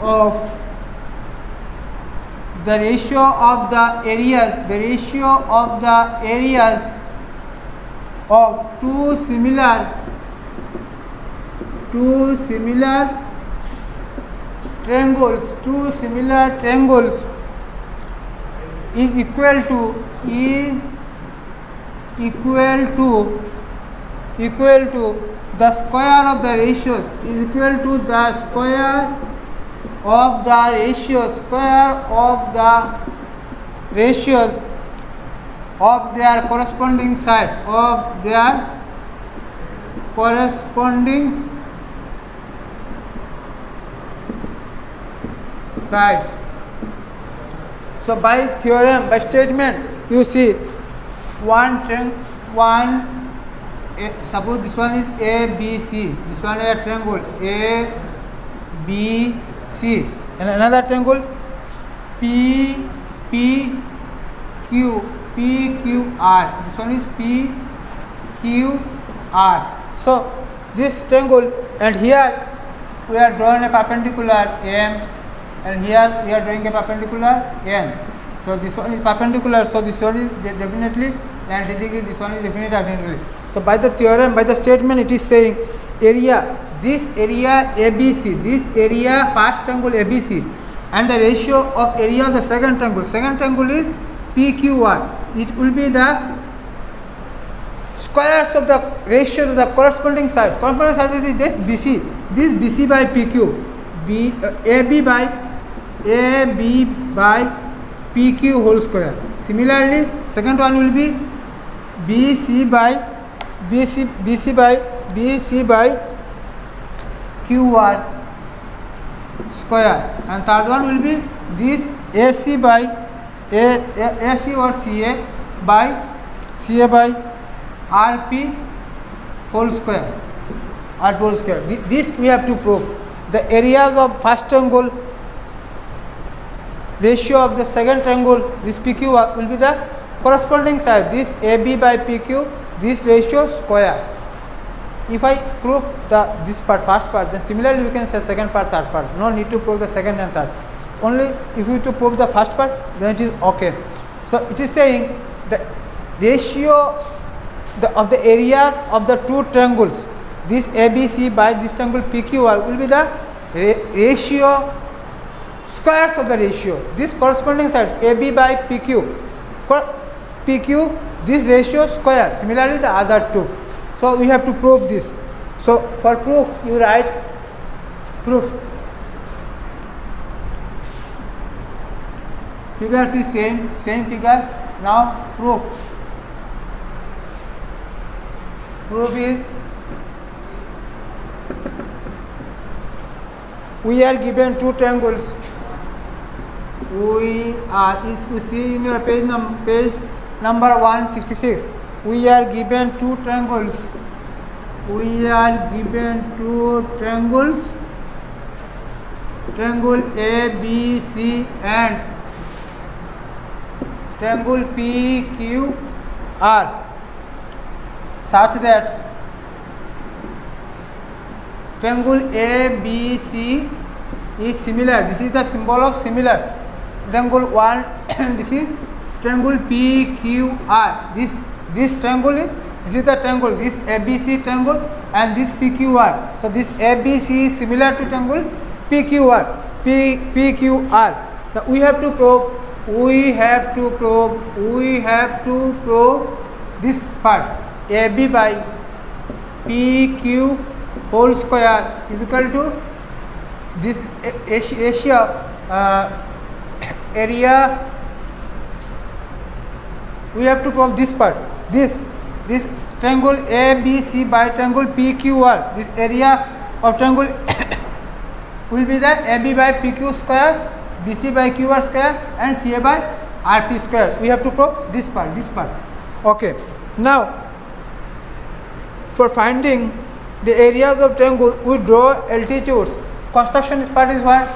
of the ratio of the areas of two similar triangles is equal to the square of the ratios of their corresponding sides So by theorem, by statement, you see suppose this one is ABC, this one is a triangle ABC, and another triangle PQR, this one is PQR. So this triangle, and here we are drawing a perpendicular M, and here we are drawing a perpendicular N. So this one is perpendicular, so this one is definitely 90 degree, this one is definitely 90 degree. So by the theorem, by the statement, it is saying this area ABC, this area first triangle ABC, and the ratio of area of the second triangle is PQR. It will be the squares of the ratios of the corresponding sides. Corresponding sides is this BC. This BC by PQ, AB by PQ whole square. Similarly, second one will be BC by QR square, and third one will be this AC or CA by RP whole square. This we have to prove. The areas of first triangle, ratio of the second triangle, this PQ will be the corresponding side. This AB by PQ, this ratio square. If I prove this part, first part, then similarly we can say second part, third part. No need to prove the second and third. Only if you to prove the first part, then it is okay. So it is saying the ratio of the areas of the two triangles, this ABC by this triangle PQR, will be the ratio squares of the ratio. This corresponding sides AB by PQ, this ratio square. Similarly the other two. So we have to prove this. So for proof, you write proof. Figures is same figure. Now proof. Proof is, we are given two triangles. You see in your page number 166. We are given two triangles. Triangle ABC and triangle PQR, such that triangle ABC is similar. This is the symbol of similar. Triangle 1 and this is triangle PQR. This triangle is the triangle, this ABC triangle and this PQR. So this ABC is similar to triangle PQR. Now we have to prove this part. AB by PQ whole square is equal to this area. We have to prove this part. This triangle ABC by triangle PQR. This area of triangle will be the AB by PQ square, BC by QR square, and CA by RP square. We have to prove this part. Okay. Now, for finding the areas of triangle, we draw altitudes. Construction part is what?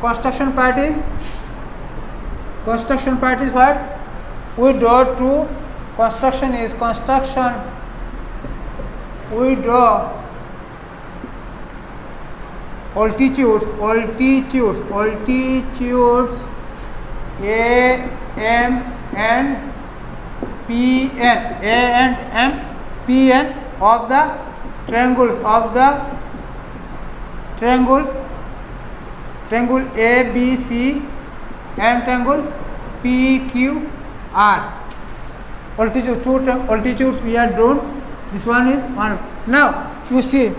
Construction part is what? We draw two. Construction we draw altitudes A, M and Pn, A and M, Pn of the triangles triangle ABC and triangle PQR. Altitude, two altitudes we are drawn. This one is one. Now you see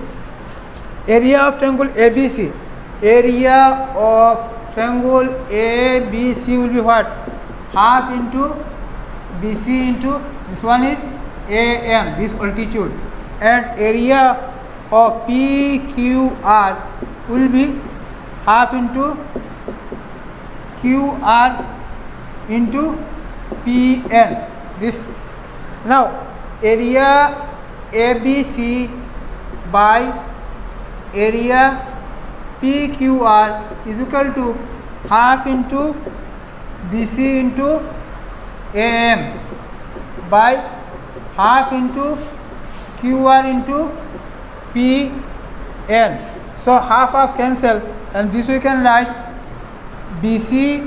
area of triangle ABC. Area of triangle ABC will be what? Half into BC into this one is AM, this altitude, and area of PQR will be half into QR into PN. This now area ABC by area PQR is equal to half into BC into AM by half into QR into PN. So half cancel, and this we can write BC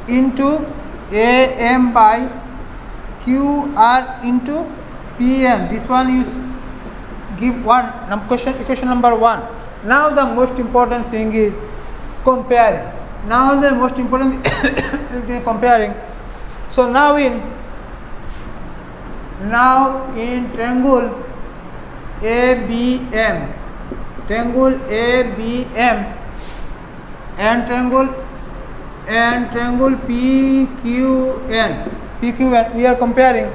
into AM by QR into PN. This one you give equation number 1. Now the most important thing is comparing. Now the most important thing is comparing. So now in triangle ABM and triangle PQN we are comparing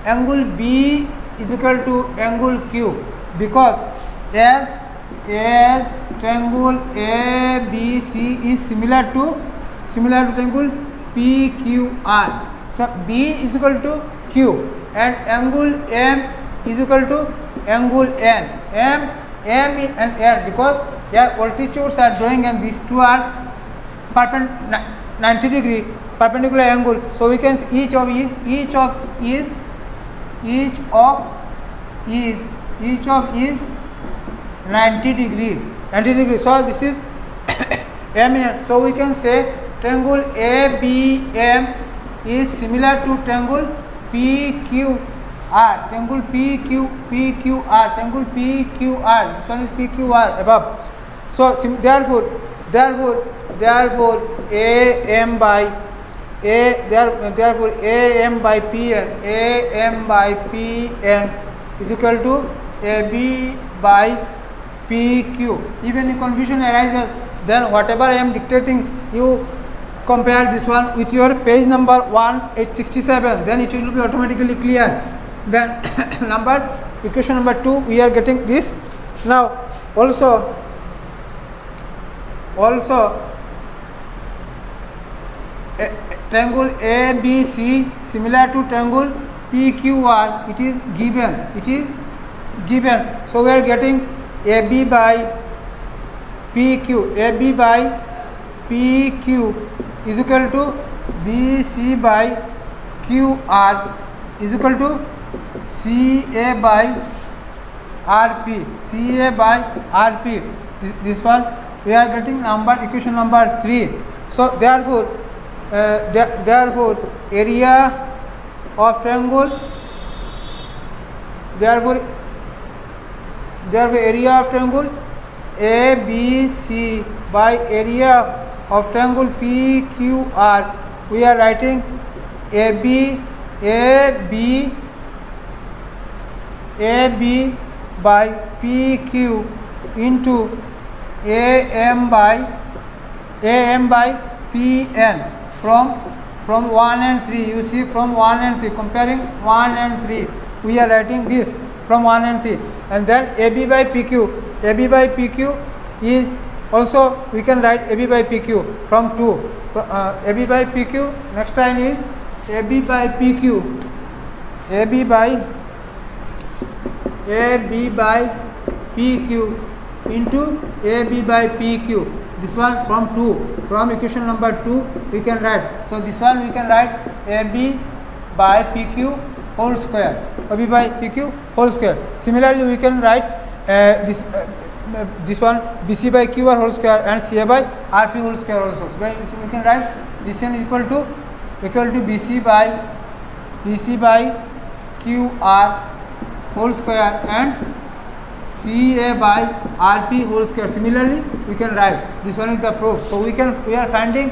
angle B is equal to angle Q, because as triangle ABC is similar to triangle PQR. So B is equal to Q and angle M is equal to angle N. M and N, because altitudes are drawing and these two are 90 degree perpendicular angle. So we can see each of is 90 degree. So this is M and N. So we can say triangle ABM is similar to triangle PQR. Triangle PQR. This one is PQR above. So therefore AM by PN is equal to AB by PQ. Even if confusion arises, then whatever I am dictating, you compare this one with your page number 1867, then it will be automatically clear. Then equation number 2 we are getting this. Now also triangle ABC similar to triangle PQR, it is given. So we are getting AB by PQ is equal to BC by QR is equal to CA by RP. This one we are getting equation number 3. So therefore area of triangle ABC by area of triangle PQR, we are writing AB by PQ into AM by PN from 1 and 3. You see, from 1 and 3, comparing 1 and 3, we are writing this from 1 and 3, and then AB by PQ is also, we can write AB by PQ from 2. So AB by PQ, next line is AB by PQ into AB by PQ. This one from 2, from equation number 2 we can write. So this one we can write AB by PQ whole square, or V by PQ whole square. Similarly, we can write this one BC by QR whole square and CA by RP whole square also. So we can write this one equal to BC by QR whole square and CA by RP whole square. Similarly, we can write this one is the proof. So we are finding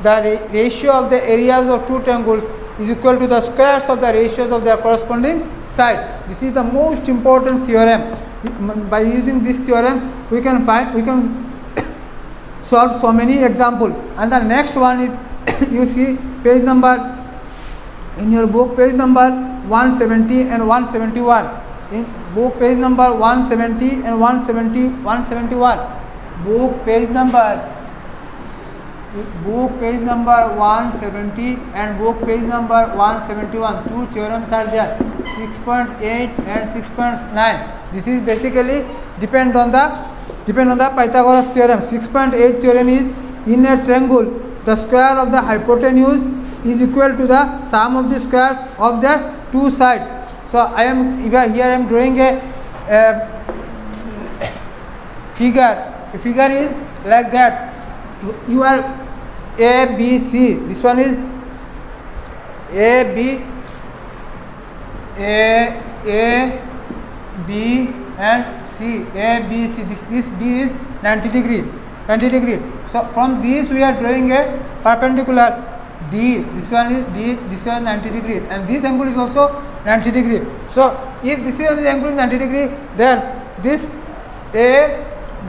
the ratio of the areas of two triangles is equal to the squares of the ratios of their corresponding sides. This is the most important theorem. By using this theorem, we can solve so many examples. And the next one is you see page number in your book, page number 170 and 171. In book page number 170 and 171. Book page number 170 and book page number 171. Two theorems are there, 6.8 and 6.9. This is basically depend on the Pythagoras theorem. 6.8 theorem is in a triangle the square of the hypotenuse is equal to the sum of the squares of the two sides. So here I am drawing a figure. A figure is like that. You are A, B, C. This one is A, B, and C. A, B, C. This B is 90 degree. So from this we are drawing a perpendicular D. This one is D. This one is 90 degree, and this angle is also 90 degree. So if this angle is 90 degree, then this A,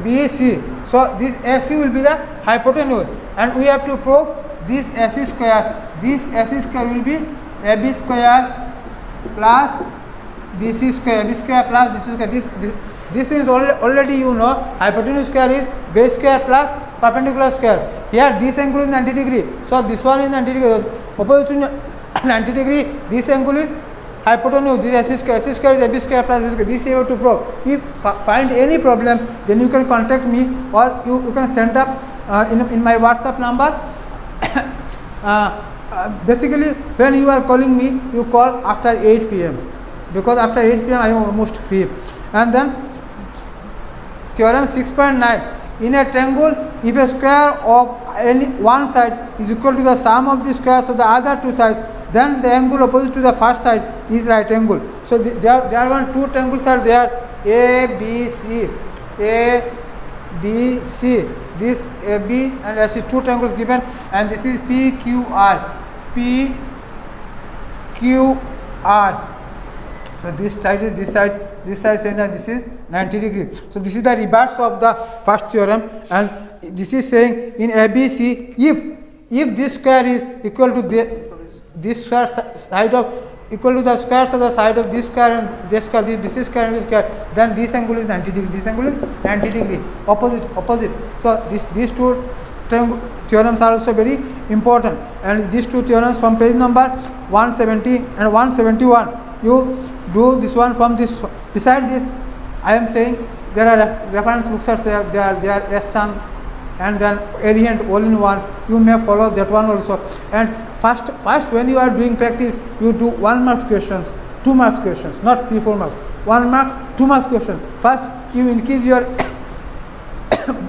B, C. So this AC will be the hypotenuse, and we have to prove this AC square. This AC square will be AB square plus BC square. AB square plus BC square. This thing is already you know. Hypotenuse square is base square plus perpendicular square. Here this angle is 90 degree. So this one is 90 degree. Opposite to 90 degree. This angle is hypotenuse. This AC square is AB square plus BC square. This you have to prove. If find any problem, then you can contact me, or you can send up in my WhatsApp number. Basically, when you are calling me, you call after 8 p.m. because after 8 p.m. I am almost free. And then theorem 6.9. In a triangle, if a square of any one side is equal to the sum of the squares of the other two sides, then the angle opposite to the first side is right angle. So there are two triangles are there, A, B, C. This AB and AC, two triangles given, and this is PQR. So this side is this side, and this is 90 degree. So this is the reverse of the first theorem, and this is saying in ABC, if this square is equal to this square side of equal to the squares of the side of this square and this square, this BC square and this square, then this angle is 90 degree. This angle is 90 degree. Opposite. So these two theorems are also very important, and these two theorems from page number 170 and 171. You do this one from this. Besides this, I am saying there are reference books are there. They are S-Chand and then Arihant all in one. You may follow that one also. And first when you are doing practice, you do 1 marks questions, 2 marks questions, not 3-4 marks. 1 marks, 2 marks question. First you increase your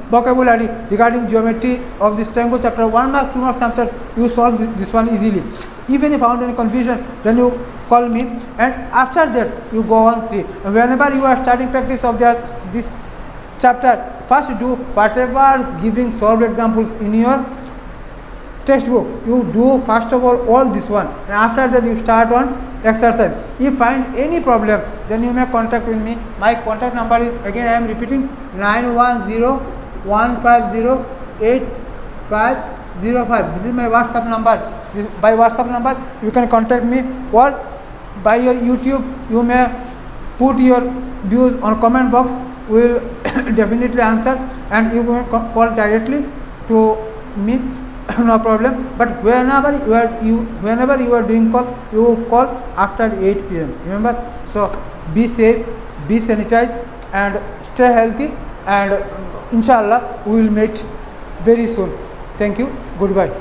vocabulary regarding geometry of this triangle chapter. 1 mark, 2 marks chapters, you solve this one easily. Even if you found any confusion, then you call me, and after that you go on 3. And whenever you are starting practice of this chapter, first do whatever giving solved examples in your textbook. You do first of all this one, and after that you start on exercise. If you find any problem, then you may contact with me. My contact number is, again I am repeating, 910-150-8505. This is my WhatsApp number. By WhatsApp number you can contact me, or by your YouTube you may put your views on comment box. We will definitely answer, and you can call directly to me. No problem. But whenever you are doing call, you call after 8 p.m. Remember. So be safe, be sanitized, and stay healthy. And inshallah we will meet very soon. Thank you. Goodbye.